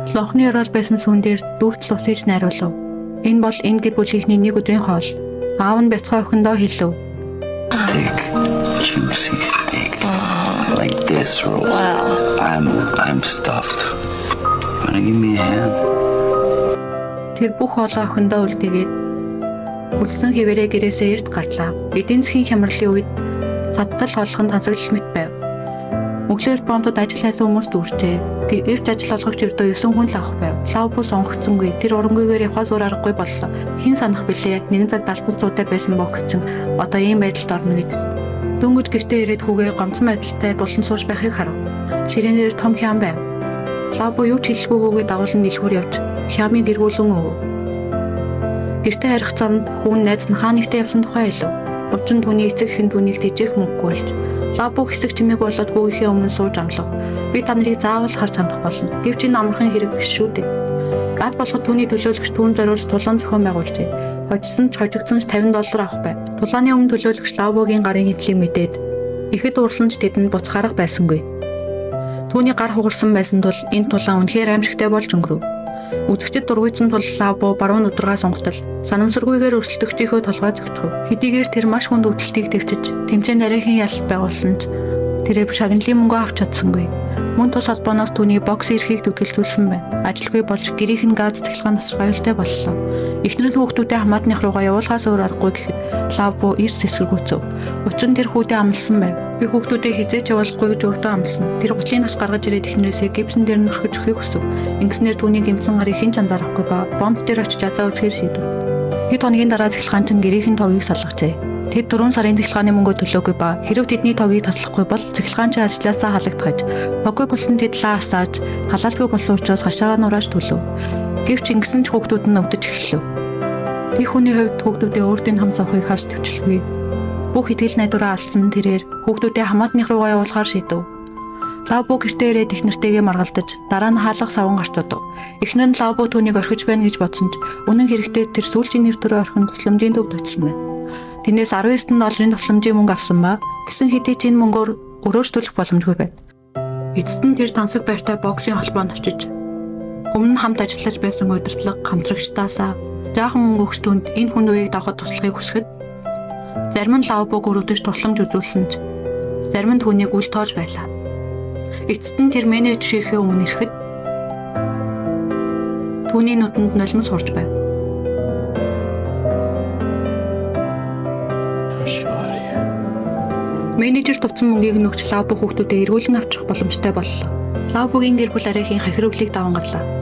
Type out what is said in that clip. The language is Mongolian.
Лохны орол байсан сүүн дээр дүүртэл ус хийж найруулав. Энэ бол энэ гэр бүлийнхний нэг өдрийн хоол. Аав нь бяцхан охиндоо хэлв. Thick, juicy steak. Like this, Rose. Wow. I'm stuffed. Wanna give me a hand? Тэр бүх хоолоо охиндоо үлдээгээд үлдсэн хിവэрээ гэрээсээ эрт гарлаа. Эдийн засгийн хямралын үед цадтал хооллоход хансагдлал мэт байв. Өглөөр бомбод ажил хайсан хүмүүс дүүрчээ. Тэр эрт ажил олгогч өрдөө 9 хүн л авах байв. Лавбу сонгогцсонгүй. Тэр урангүйгээр явхаас өөр аргагүй боллоо. Хин санах билээ. Нэгэн цаг далбар цуутай байсан бокс чинь одоо ийм байдалд орно гэж. Дөнгөж гэртээ ирээд хүүгээ гомцсон байдалтай булан сууж байхыг харав. Ширээнээр том хям байв. Лавбу юу ч хэлэхгүй хүүгээ дагуулan нэлхүүр явж хямыг эргүүлэн өв. Гэртээ харих замд хүүн найз нь хаа нэгтээ явсан тухай хэлв. Учир нь түүний эцэг хэн түүнийг тэжээх мөнгөгүй болж Лавбу хэсэг чимээг болоод хүүгийнхээ өмнө сууж амлав. Би та нарыг заавал харж хандах болно. Гэвч энэ амархан хэрэг биш шүү дээ. Гад болоход түүний төлөөлөгч түүн зориулж тулаан зохион байгуулжээ. Хожсон ч хожигдсон ч $50 авах байв. Тулааны өмнө төлөөлөгч Лавбугийн гарын хэмтлийг мэдээд ихэд уурсан ч тэдэнд буцхаарах байсангүй. Түүний гар хугарсан байсан тул энэ тулаан үнэхээр аимшигтай болж өнгөрөв. Үзэгчд дургуйцсан тул Лавбу баруун өдрөгөө сонготол санамсаргүйгээр өрсөлдөгчийнхөө толгой зөгчөв. Хэдийгээр тэр маш хүнд өвдөлтийг төвчж тэмцээн нарийнхан ялалт байгуулсан ч тэрээр шагналын мөнгө авч чадсангүй. Мөн тус холбооноос түүний бокс эрхийг төгөлцүүлсэн байна. Ажилгүй болж гэрийнхэн газ цахилгаан насрах аюултай боллоо. Эхнэр нь хүүхдүүдээ хамаатных руугаа явуулахаас өөр аргагүй гэхэд Лавбу эрс эсэргүүцэв. Учир нь тэр хүүхдээ амлсан байв. Би хүүхдүүдээ хизээч явуулахгүй гэж өөртөө амласан. Тэр гутлын нас гаргаж ирээд эхнэрээсээ гипсэн дээр нүрхэж өгөхийг хүсв. Ингэснээр түүний гимцэн гарыг хэн ч анзаарахгүй ба бонд дээр очиж азаа үзэхээр шийдэв. Хэд хоногийн дараа цахилгаан чинь гэрийнхэн тогийг салгажээ. Тэд 4 сарын цахилгааны мөнгөө төлөөгүй ба хэрв тэдний тогийг таслахгүй бол цахилгаан чинь ажлаасаа халагдах гэж. Тоггүй болсон тэд лаастааж халаалтгүй болсон учраас хашаага нурааж төлөв. Гэвч ингэсэн ч хүүхдүүд нь өвдөж эхэлв. Их хүний хувьд хүүхдүүдээ өөртөө хам завхыг харж төвчлөгүй. Бүх итгэл найдвараа алсан тэрээр хүүхдүүдээ хамаатных руугаа явуулахар шийдэв. Лавбу гэртээ ирээд их нэртэйгээ маргалдаж дараа нь хаалга саван гарч дуудав. Эхнэр нь Лавбу түүнийг орхиж байна гэж бодсон ч үнэн хэрэгтээ тэр сүүлчийн нэр төрөө орхин тусламжийн төвд очсон байна. Тэрнээс $19 тусламжийн мөнгө авсан ба гисэн хэдий ч энэ мөнгөөр өрөөжтүүлэх боломжгүй байв. Эцэст нь тэр тансаг байртай боксын холбоонд очиж өмнө нь хамт ажиллаж байсан удирдлага хамтрагчдаасаа жаахан мөнгө өгч түнд энэ хүн үеийг давхад туслахыг хүсгэд зарим нь Лавбуг өрөвдөж тусламж үзүүлсэн ч зарим нь түүнийг үл тоож байлаа. Эцэст нь тэр менежерийнхээ өмнө ирэхэд түүний нүдэнд нулимс сурж байв. Менежер тувцсан мөнгийг нөгч Лавбу хүүхдүүдэд эргүүлэн авчих боломжтой боллоо. Лавбугийн гэр бүл арайхийн хахир өвлийг даван гарлаа.